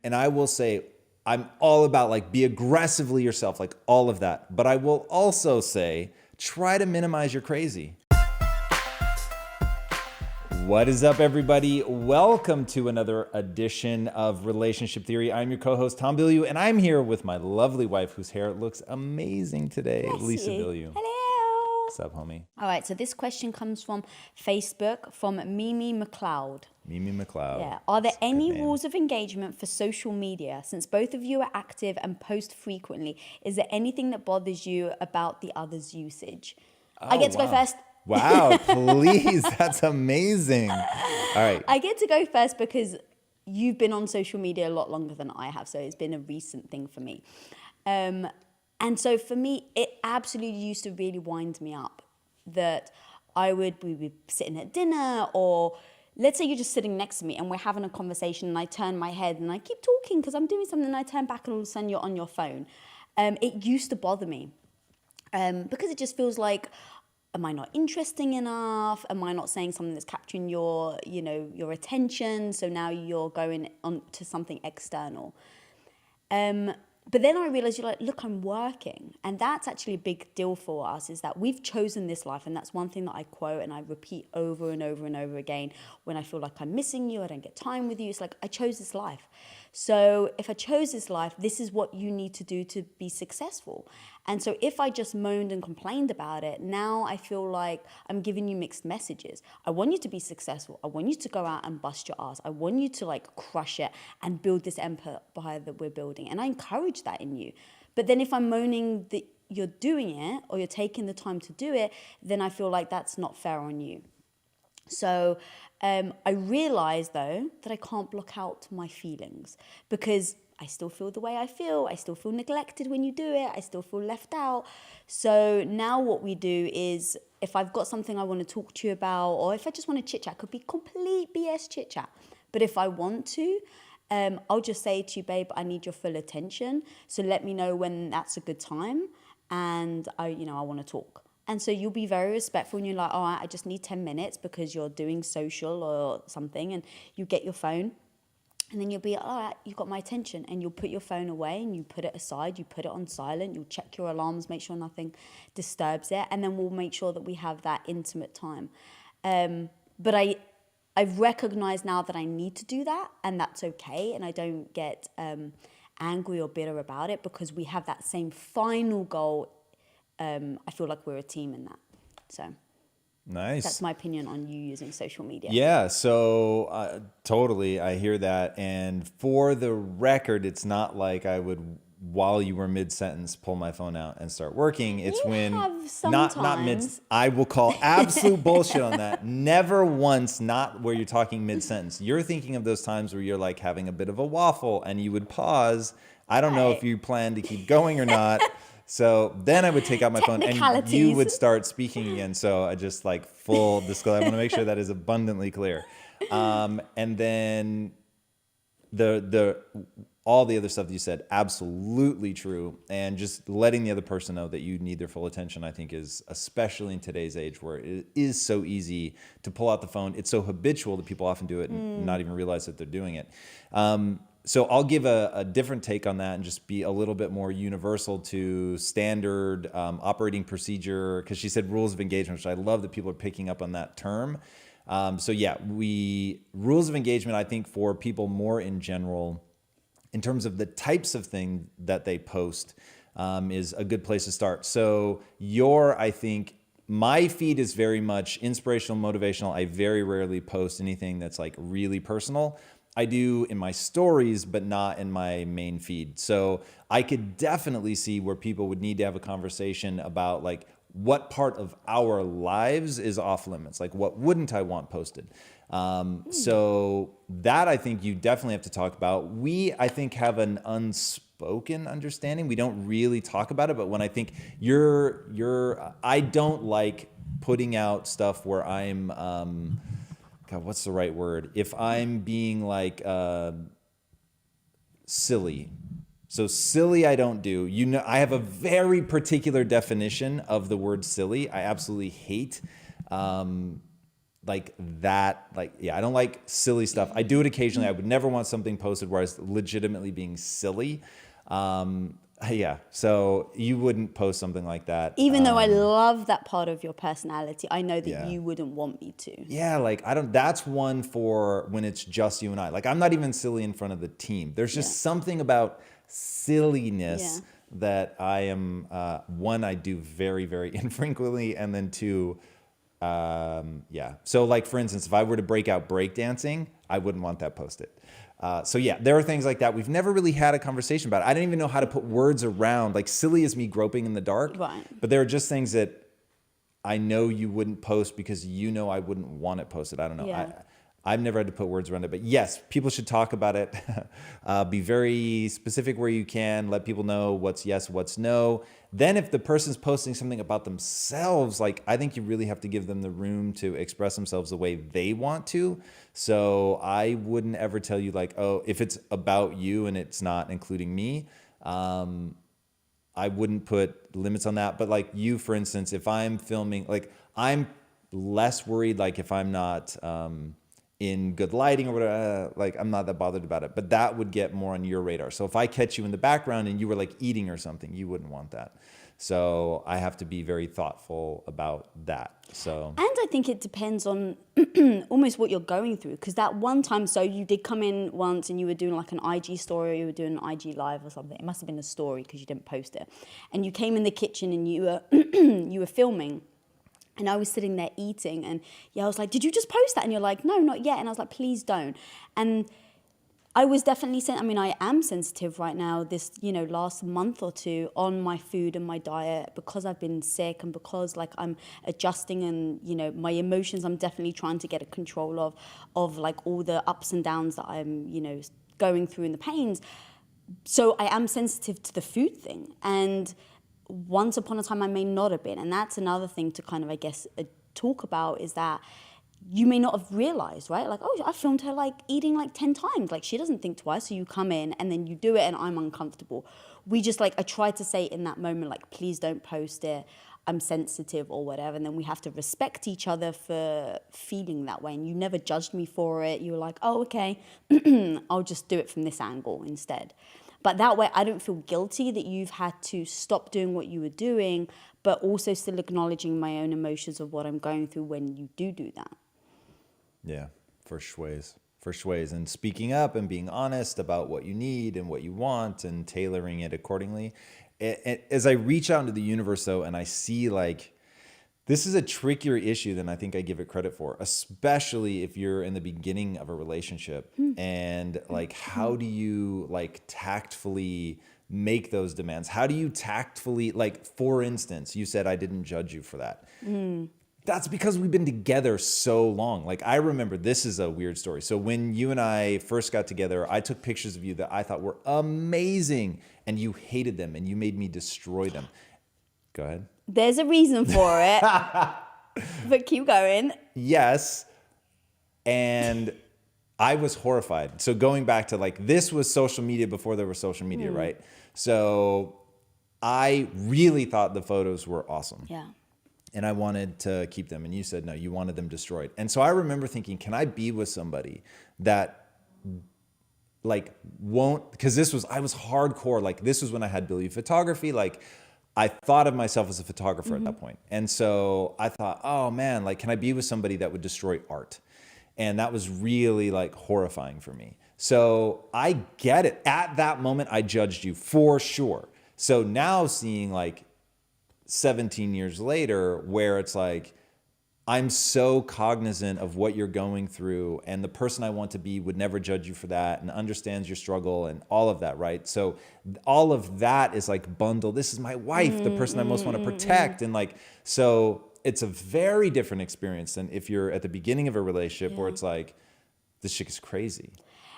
And I will say, I'm all about like be aggressively yourself, like all of that. But I will also say, try to minimize your crazy. What is up, everybody? Welcome to another edition of Relationship Theory. I'm your co-host, Tom Bilyeu, and I'm here with my lovely wife, whose hair looks amazing today, Lisa Bilyeu. Hello. What's up, homie? All right, so this question comes from Facebook from Mimi McLeod. Mimi McLeod. Yeah. Are there any name. rules of engagement for social media? Since both of you are active and post frequently, is there anything that bothers you about the other's usage? I get to go first. Wow, please. That's amazing. All right. I get to go first because you've been on social media a lot longer than I have, so it's been a recent thing for me. And so for me, it absolutely used to really wind me up that we'd be sitting at dinner, or let's say you're just sitting next to me and we're having a conversation and I turn my head and I keep talking because I'm doing something and I turn back and all of a sudden you're on your phone. It used to bother me because it just feels like, am I not interesting enough? Am I not saying something that's capturing your attention? So now you're going on to something external. But then I realized, you're like, look, I'm working. And that's actually a big deal for us, is that we've chosen this life. And that's one thing that I quote and I repeat over and over and over again. When I feel like I'm missing you, I don't get time with you. It's like, I chose this life. So if I chose this life, this is what you need to do to be successful. And so if I just moaned and complained about it, now I feel like I'm giving you mixed messages. I want you to be successful. I want you to go out and bust your ass. I want you to like crush it and build this empire that we're building. And I encourage that in you. But then if I'm moaning that you're doing it or you're taking the time to do it, then I feel like that's not fair on you. So I realize, though, that I can't block out my feelings because I still feel the way I feel. I still feel neglected when you do it. I still feel left out. So now what we do is, if I've got something I want to talk to you about, or if I just want to chit chat, could be complete BS chit chat. But if I want to, I'll just say to you, babe, I need your full attention. So let me know when that's a good time. And I want to talk. And so you'll be very respectful and you're like, all right, I just need 10 minutes because you're doing social or something, and you get your phone and then you'll be, all right, you got my attention, and you'll put your phone away and you put it aside, you put it on silent, you'll check your alarms, make sure nothing disturbs it, and then we'll make sure that we have that intimate time. But I've recognized now that I need to do that, and that's okay, and I don't get angry or bitter about it because we have that same final goal. I feel like we're a team in that. So nice. That's my opinion on you using social media. Yeah, so totally, I hear that. And for the record, it's not like I would, while you were mid-sentence, pull my phone out and start working. It's You when have not mid. sometimes. I will call absolute bullshit on that. Never once, not where you're talking mid-sentence. You're thinking of those times where you're like having a bit of a waffle and you would pause. I don't know if you plan to keep going or not. So then I would take out my phone and you would start speaking again. So I just like full disclosure. I want to make sure that is abundantly clear. And then all the other stuff that you said, absolutely true. And just letting the other person know that you need their full attention, I think, is, especially in today's age where it is so easy to pull out the phone. It's so habitual that people often do it and not even realize that they're doing it. So I'll give a different take on that and just be a little bit more universal to standard operating procedure, because she said rules of engagement, which I love that people are picking up on that term. So yeah, rules of engagement, I think, for people more in general, in terms of the types of thing that they post, is a good place to start. So I think my feed is very much inspirational, motivational. I very rarely post anything that's like really personal. I do in my stories, but not in my main feed. So I could definitely see where people would need to have a conversation about like what part of our lives is off limits. Like what wouldn't I want posted? So that I think you definitely have to talk about. I think, have an unspoken understanding. We don't really talk about it, but when I think I don't like putting out stuff where I'm, God, what's the right word? If I'm being like silly. So silly I don't do. I have a very particular definition of the word silly. I absolutely hate like that, like, yeah, I don't like silly stuff. I do it occasionally. I would never want something posted where I was legitimately being silly. Yeah, so you wouldn't post something like that. Even though I love that part of your personality, I know that Yeah. you wouldn't want me to. Yeah, like I don't, that's one for when it's just you and I. Like I'm not even silly in front of the team. There's just something about silliness that I am, one, I do very, very infrequently. And then two, yeah. So like, for instance, if I were to break out breakdancing, I wouldn't want that posted. So yeah, there are things like that. We've never really had a conversation about it. I didn't even know how to put words around, like silly is me groping in the dark. Right. But there are just things that I know you wouldn't post because you know I wouldn't want it posted. I don't know. Yeah. I've never had to put words around it, but yes, people should talk about it. Be very specific where you can. Let people know what's yes, what's no. Then if the person's posting something about themselves, like I think you really have to give them the room to express themselves the way they want to. So I wouldn't ever tell you like, oh, if it's about you and it's not including me, I wouldn't put limits on that. But like you, for instance, if I'm filming, like I'm less worried, like if I'm not in good lighting or whatever, like I'm not that bothered about it. But that would get more on your radar. So if I catch you in the background and you were like eating or something, you wouldn't want that. So I have to be very thoughtful about that. So, And I think it depends on almost what you're going through. Because that one time, so you did come in once and you were doing like an IG story, or you were doing an IG live or something. It must have been a story because you didn't post it. And you came in the kitchen and you were you were filming. And I was sitting there eating, and I was like, did you just post that? And you're like, no, not yet. And I was like, please don't. And I was definitely, I am sensitive right now, this, last month or two on my food and my diet because I've been sick and because like I'm adjusting and, my emotions, I'm definitely trying to get a control of like all the ups and downs that I'm, going through and the pains. So I am sensitive to the food thing. And once upon a time, I may not have been. And that's another thing to kind of, I guess, talk about is that you may not have realized, right? Like, oh, I filmed her like eating like 10 times. Like she doesn't think twice. So you come in and then you do it and I'm uncomfortable. We just like, I tried to say in that moment, like, please don't post it. I'm sensitive or whatever. And then we have to respect each other for feeling that way. And you never judged me for it. You were like, oh, okay, I'll just do it from this angle instead. But that way, I don't feel guilty that you've had to stop doing what you were doing, but also still acknowledging my own emotions of what I'm going through when you do that. yeah, for schways. And speaking up and being honest about what you need and what you want and tailoring it accordingly. As I reach out into the universe, though, and I see like, this is a trickier issue than I think I give it credit for, especially if you're in the beginning of a relationship. And like, how do you like tactfully make those demands? How do you tactfully, like, for instance, you said I didn't judge you for that. That's because we've been together so long. Like, I remember, this is a weird story. So when you and I first got together, I took pictures of you that I thought were amazing and you hated them and you made me destroy them. Go ahead. There's a reason for it, but keep going. Yes. And I was horrified. So going back to like, this was social media before there was social media, right? So I really thought the photos were awesome. Yeah. And I wanted to keep them. And you said, no, you wanted them destroyed. And so I remember thinking, can I be with somebody that like won't, because I was hardcore. Like this was when I had Bilyeu Photography. Like I thought of myself as a photographer at that point. And so I thought, oh man, like, can I be with somebody that would destroy art? And that was really like horrifying for me. So I get it. At that moment, I judged you for sure. So now seeing like 17 years later, where it's like, I'm so cognizant of what you're going through, and the person I want to be would never judge you for that and understands your struggle and all of that, right? So all of that is like bundled. This is my wife, the person I most want to protect. And like, so it's a very different experience than if you're at the beginning of a relationship where it's like, this chick is crazy.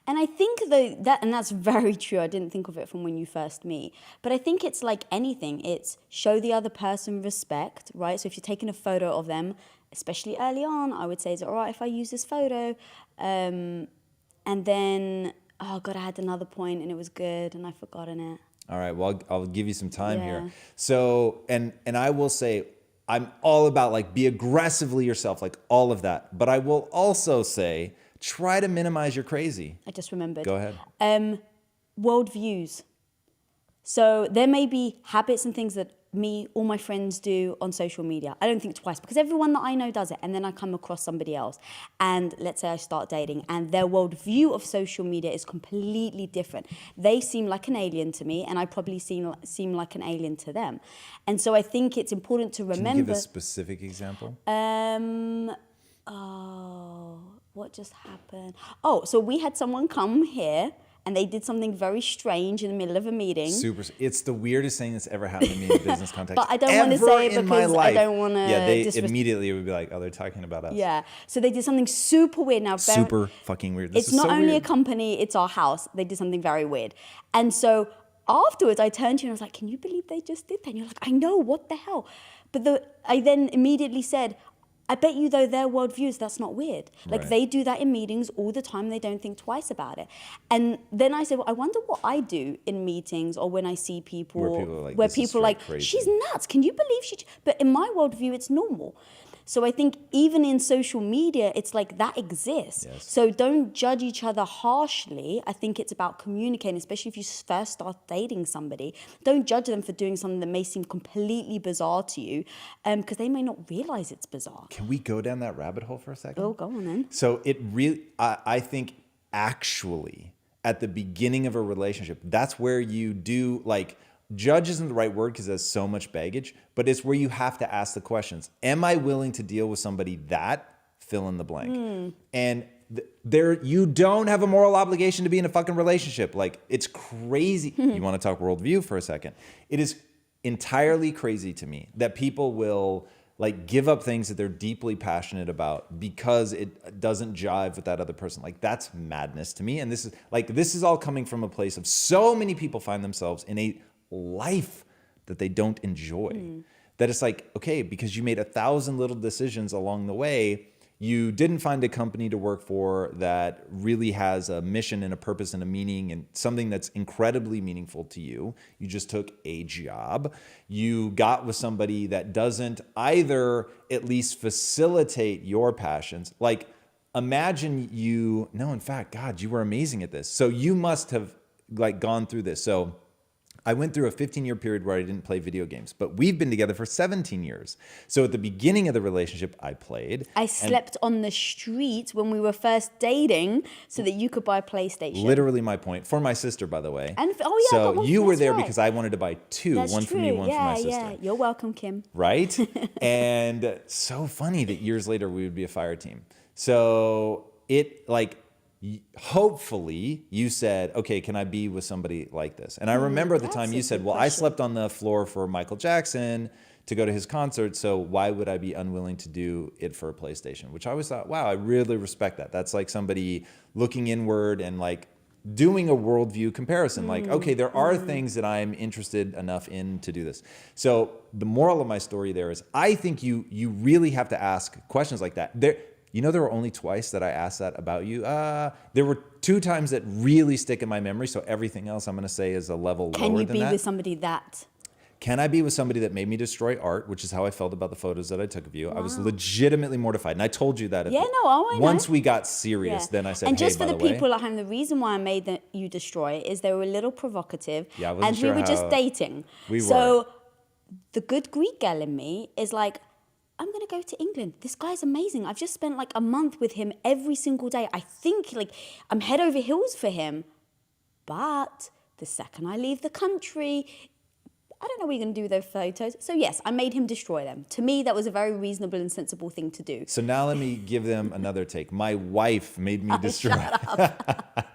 And I think that's very true. I didn't think of it from when you first meet. But I think it's like anything. It's show the other person respect, right? So if you're taking a photo of them, especially early on, I would say, is it all right if I use this photo? And then, oh God, I had another point and it was good and I've forgotten it. All right, well, I'll give you some time here. So, and I will say, I'm all about like be aggressively yourself, like all of that. But I will also say, try to minimize your crazy. I just remembered. Go ahead. Worldviews. So there may be habits and things that me or my friends do on social media. I don't think twice because everyone that I know does it. And then I come across somebody else. And let's say I start dating and their worldview of social media is completely different. They seem like an alien to me and I probably seem like an alien to them. And so I think it's important to remember. Can you give a specific example? What just happened? Oh, so we had someone come here and they did something very strange in the middle of a meeting. It's the weirdest thing that's ever happened to me in a business context. But I don't want to say it because I don't want to. Yeah, they immediately would be like, "Oh, they're talking about us." Yeah. So they did something super weird. Now, super fucking weird. It's not only a company; it's our house. They did something very weird, and so afterwards, I turned to you and I was like, "Can you believe they just did that?" And you're like, "I know, what the hell?" But I then immediately said, I bet you though their worldviews, that's not weird. Like Right. they do that in meetings all the time. They don't think twice about it. And then I said, well, I wonder what I do in meetings or when I see people where people are like, "This is crazy." she's nuts. Can you believe she? But in my worldview, it's normal. So I think even in social media, it's like that exists. Yes. So don't judge each other harshly. I think it's about communicating, especially if you first start dating somebody. Don't judge them for doing something that may seem completely bizarre to you, because they may not realize it's bizarre. Can we go down that rabbit hole for a second? Oh, go on then. So it really, I think actually at the beginning of a relationship, that's where you do like, judge isn't the right word because there's so much baggage, but it's where you have to ask the questions. Am I willing to deal with somebody that fill in the blank? And there, you don't have a moral obligation to be in a fucking relationship. Like it's crazy. You want to talk worldview for a second? It is entirely crazy to me that people will like give up things that they're deeply passionate about because it doesn't jive with that other person. Like that's madness to me. And this is all coming from a place of so many people find themselves in a life that they don't enjoy. That it's like, okay, because you made 1,000 little decisions along the way, you didn't find a company to work for that really has a mission and a purpose and a meaning and something that's incredibly meaningful to you. You just took a job. You got with somebody that doesn't either at least facilitate your passions. Like imagine in fact, God, you were amazing at this. So you must have like gone through this. So I went through a 15-year period where I didn't play video games, but we've been together for 17 years. So at the beginning of the relationship, I played. I slept on the street when we were first dating so that you could buy a PlayStation. Literally my point. For my sister, by the way. And so you were there right. because I wanted to buy two. That's one for me, one for my sister. Yeah, you're welcome, Kim. Right? And so funny that years later we would be a fire team. So it like, hopefully you said, okay, can I be with somebody like this? And I remember at the time you said, well, I slept on the floor for Michael Jackson to go to his concert, so why would I be unwilling to do it for a PlayStation? Which I always thought, wow, I really respect that. That's like somebody looking inward and like doing a worldview comparison. Like, okay, there are things that I'm interested enough in to do this. So the moral of my story there is I think you really have to ask questions like that. There were only twice that I asked that about you. There were 2 times that really stick in my memory. So everything else I'm going to say is a level lower than that. Can you be with somebody that? Can I be with somebody that made me destroy art, which is how I felt about the photos that I took of you. Wow. I was legitimately mortified. And I told you that. Once we got serious, then I said, and just hey, for the people at home, the reason why I made you destroy it is they were a little provocative. Yeah, I wasn't and sure we were just dating. So the good Greek girl in me is like, I'm going to go to England. This guy's amazing. I've just spent like a month with him every single day. I think like I'm head over heels for him. But the second I leave the country, I don't know what you're going to do with those photos. So yes, I made him destroy them. To me, that was a very reasonable and sensible thing to do. So now let me give them another take. My wife made me destroy. Shut up.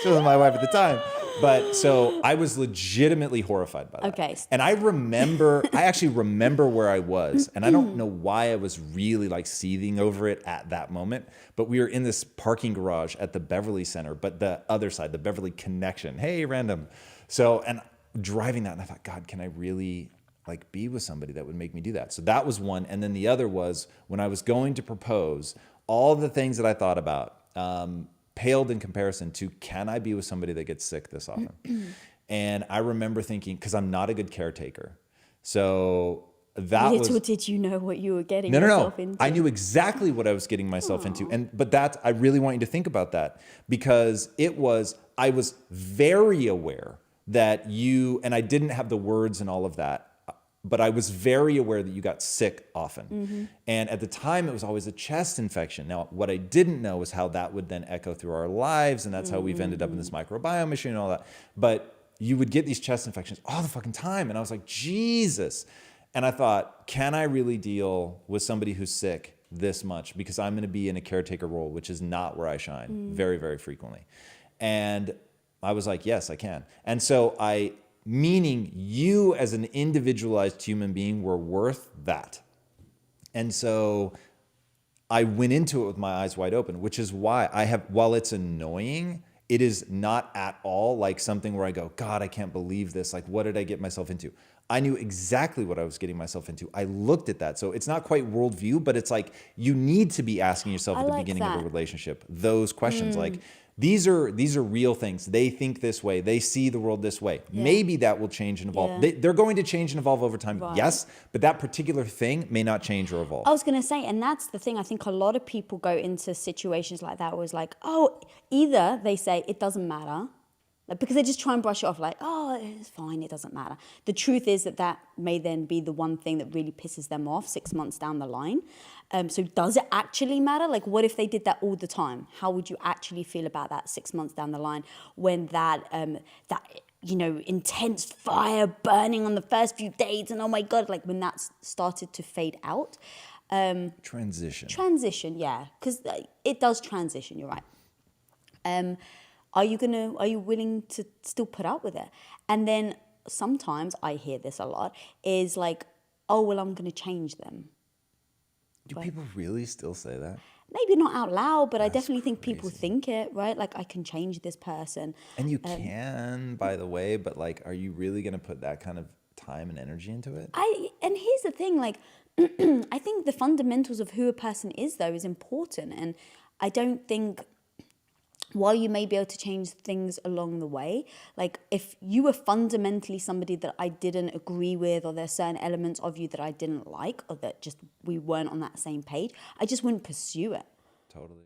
She was my wife at the time. But so I was legitimately horrified by that. Okay. And I actually remember where I was. And I don't know why I was really like seething over it at that moment. But we were in this parking garage at the Beverly Center, but the other side, the Beverly Connection. Hey, random. So, and driving that, and I thought, God, can I really like be with somebody that would make me do that? So that was one. And then the other was when I was going to propose, all the things that I thought about, paled in comparison to, can I be with somebody that gets sick this often? And I remember thinking, because I'm not a good caretaker. So that Little was did you know what you were getting no. yourself into. I knew exactly what I was getting myself into. But that, I really want you to think about that, because I was very aware that and I didn't have the words and all of that, but I was very aware that you got sick often. And at the time, it was always a chest infection. Now, what I didn't know was how that would then echo through our lives. And that's how we've ended up in this microbiome machine and all that. But you would get these chest infections all the fucking time. And I was like, Jesus. And I thought, can I really deal with somebody who's sick this much? Because I'm going to be in a caretaker role, which is not where I shine very, very frequently. And I was like, yes, I can. And so meaning you as an individualized human being were worth that. And so I went into it with my eyes wide open, which is why while it's annoying, it is not at all like something where I go, God, I can't believe this. Like, what did I get myself into? I knew exactly what I was getting myself into. I looked at that. So it's not quite worldview, but it's like you need to be asking yourself at the beginning of a relationship those questions. Like, these are real things. They think this way. They see the world this way. Yeah. Maybe that will change and evolve. Yeah. They're going to change and evolve over time. Right. Yes, but that particular thing may not change or evolve. I was going to say, and that's the thing. I think a lot of people go into situations like that where it's like, oh, either they say it doesn't matter, like, because they just try and brush it off like, oh, it's fine, it doesn't matter. The truth is that may then be the one thing that really pisses them off 6 months down the line. So does it actually matter? Like, what if they did that all the time? How would you actually feel about that 6 months down the line when that intense fire burning on the first few dates and oh my God, like when that started to fade out? Transition, yeah, because it does transition, you're right. Are you willing to still put up with it? And then sometimes I hear this a lot is like, oh, well, I'm going to change them. Do people really still say that? Maybe not out loud, but I definitely think people think it, right? Like, I can change this person. And you can, by the way, but like, are you really going to put that kind of time and energy into it? And here's the thing, like, I think the fundamentals of who a person is, though, is important. And I don't think, while you may be able to change things along the way, like if you were fundamentally somebody that I didn't agree with, or there's certain elements of you that I didn't like, or that just we weren't on that same page, I just wouldn't pursue it. Totally.